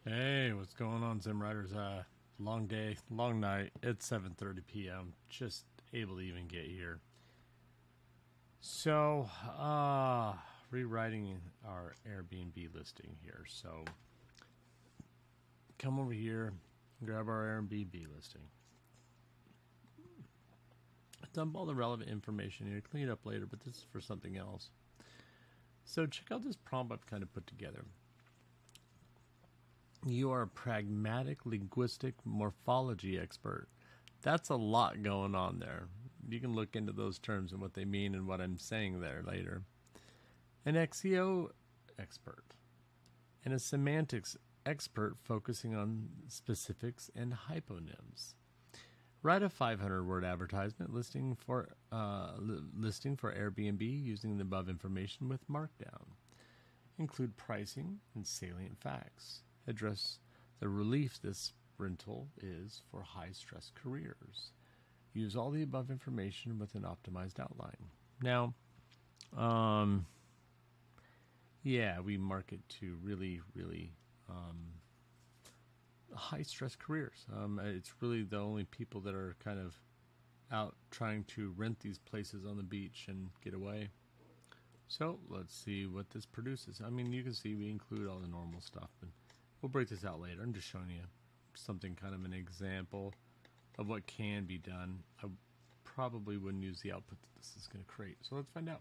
Hey, what's going on, Zim Riders? Long day, long night. It's 7:30 p.m. Just able to even get here. So, rewriting our Airbnb listing here. So, come over here, grab our Airbnb listing. Dump all the relevant information here. Clean it up later, but this is for something else. So, check out this prompt I've kind of put together. You are a pragmatic linguistic morphology expert. That's a lot going on there. You can look into those terms and what they mean and what I'm saying there later. An XEO expert and a semantics expert focusing on specifics and hyponyms. Write a 500-word advertisement listing for Airbnb using the above information with Markdown. Include pricing and salient facts. Address the relief this rental is for high-stress careers. Use all the above information with an optimized outline. Now, we market to really high-stress careers. It's really the only people that are kind of out trying to rent these places on the beach and get away. So let's see what this produces. I mean, you can see we include all the normal stuff, but we'll break this out later. I'm just showing you something, kind of an example of what can be done. I probably wouldn't use the output that this is going to create. So let's find out.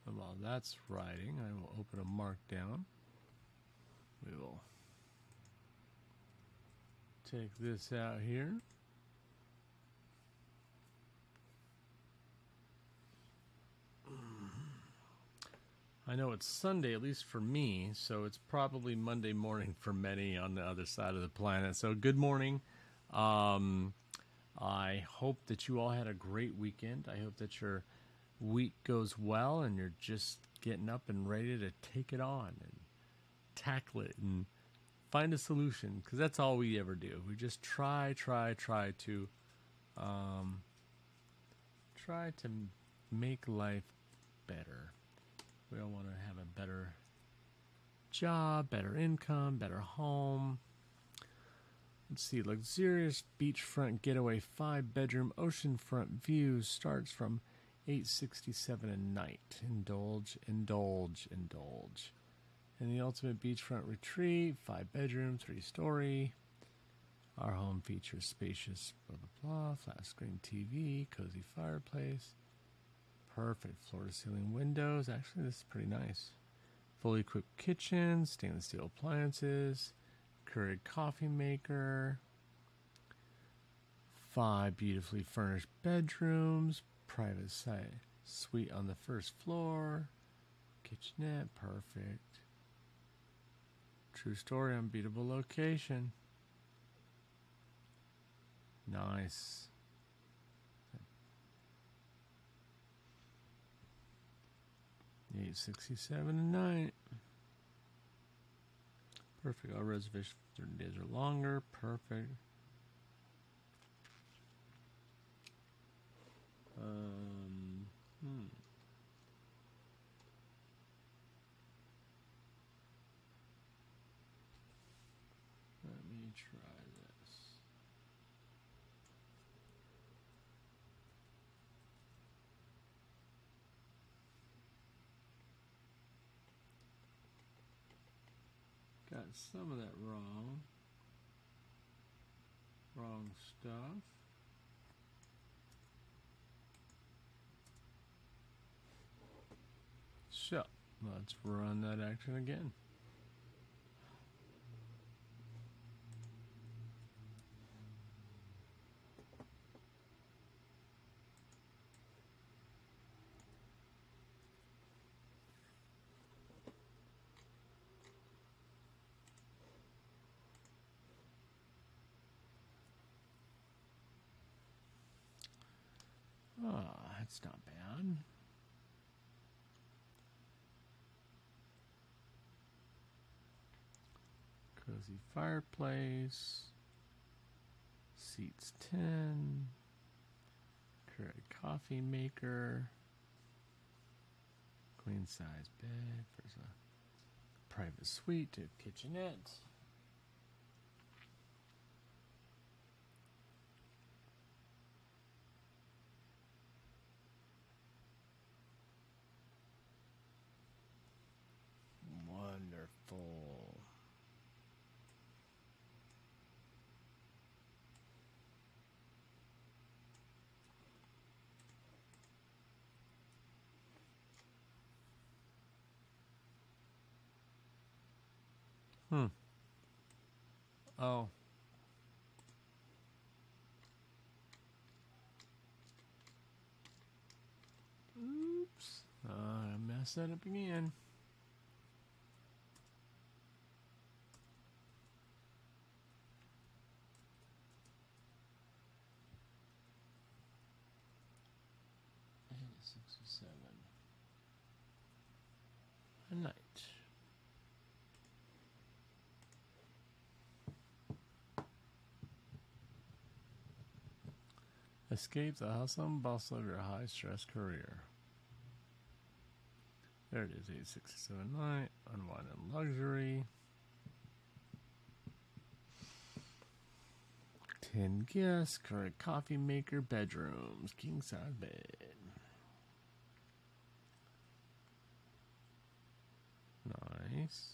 And while that's writing, I will open a Markdown. We will take this out here. I know it's Sunday, at least for me, so it's probably Monday morning for many on the other side of the planet. So good morning. I hope that you all had a great weekend. I hope that your week goes well and you're just getting up and ready to take it on and tackle it and find a solution, because that's all we ever do. We just try to make life better. We all want to have a better job, better income, better home. Let's see, luxurious beachfront getaway 5-bedroom oceanfront view starts from $867 a night. Indulge. And the ultimate beachfront retreat, 5-bedroom, 3-story. Our home features spacious blah blah blah, flat screen TV, cozy fireplace. Perfect floor-to-ceiling windows. Actually, this is pretty nice. Fully equipped kitchen, stainless steel appliances, Keurig coffee maker, 5 beautifully furnished bedrooms, private site suite on the first floor, kitchenette, perfect. True story, unbeatable location. Nice. $867 a night. Perfect. All reservations 30 days or longer. Perfect. Let me try this. Got some of that wrong. Wrong stuff. So, let's run that action again. That's not bad. Cozy fireplace. Seats 10. curated coffee maker, queen size bed, there's a private suite, a kitchenette. Wonderful. Oh. Oops. I messed that up again. And 67. A night. Escape the hustle and bustle of your high-stress career. There it is, 867 night, unwind and luxury. 10 guests, current coffee maker, bedrooms, king-size bed. Nice.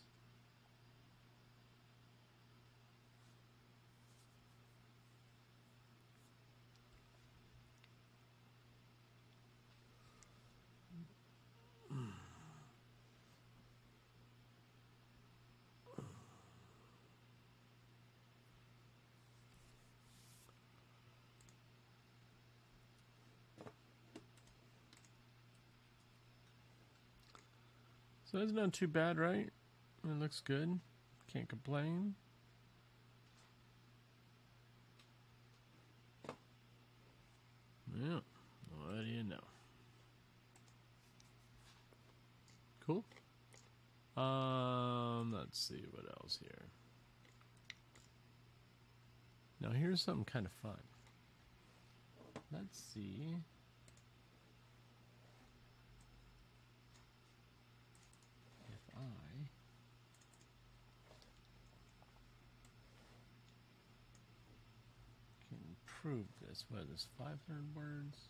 So it's not too bad, right? It looks good. Can't complain. Yeah, what do you know? Cool. Let's see what else here. Now here's something kind of fun. Let's see. If I can improve this. What is this? 500 words?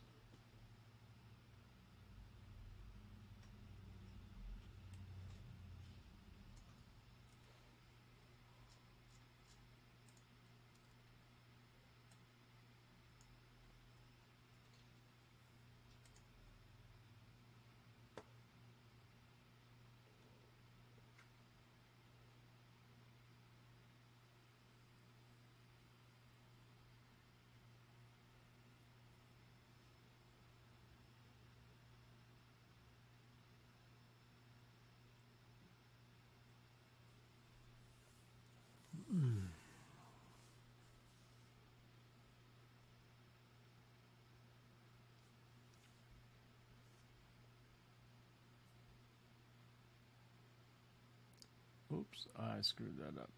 Oops, I screwed that up.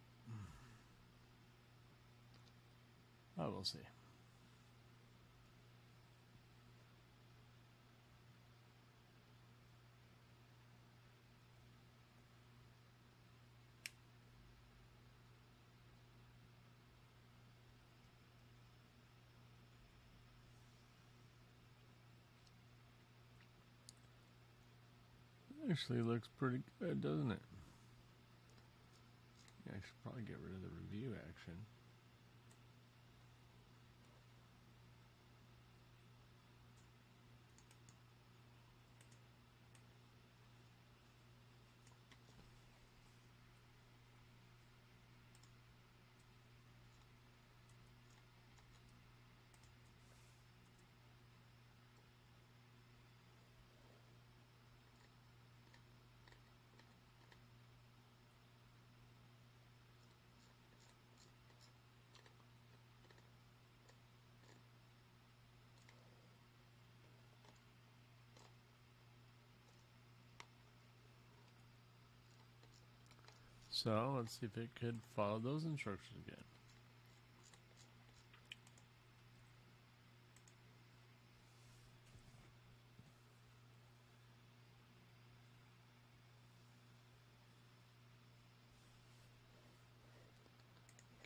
Oh, we'll see. Actually looks pretty good, doesn't it? Yeah, I should probably get rid of the review action. So let's see if it could follow those instructions again.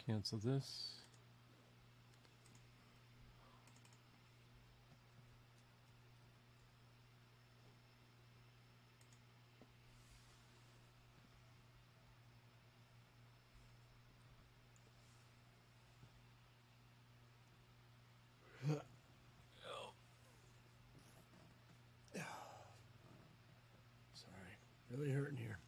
Cancel this. Sorry, really hurting here.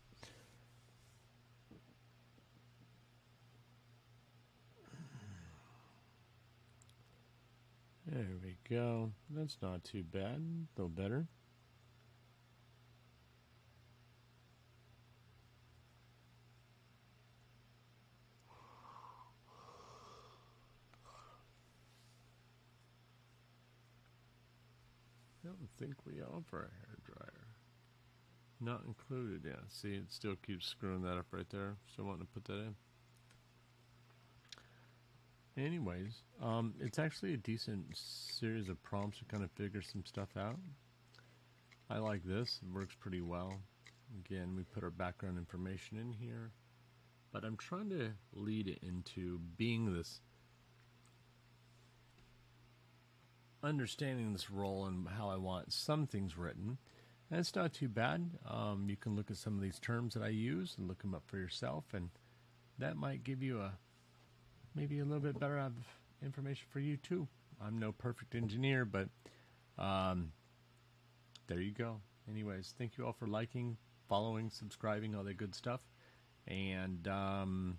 There we go. That's not too bad. A little better. I don't think we offer a hair dryer. Not included, yeah. See, it still keeps screwing that up right there. Still wanting to put that in. Anyways, it's actually a decent series of prompts to kind of figure some stuff out. I like this. It works pretty well. Again, we put our background information in here. But I'm trying to lead it into being this, understanding this role and how I want some things written. And it's not too bad. You can look at some of these terms that I use and look them up for yourself, and that might give you maybe a little bit better of information for you too. I'm no perfect engineer, but there you go. Anyways, thank you all for liking, following, subscribing, all that good stuff. And come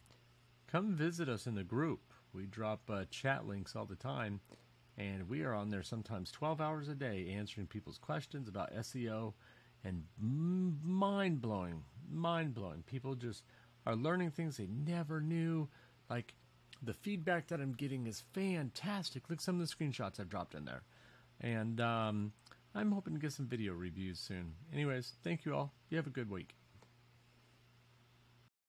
visit us in the group. We drop chat links all the time, and we are on there sometimes 12 hours a day answering people's questions about SEO, and mind-blowing. People just are learning things they never knew. Like, the feedback that I'm getting is fantastic. Look at some of the screenshots I've dropped in there. And I'm hoping to get some video reviews soon. Anyways, thank you all. You have a good week.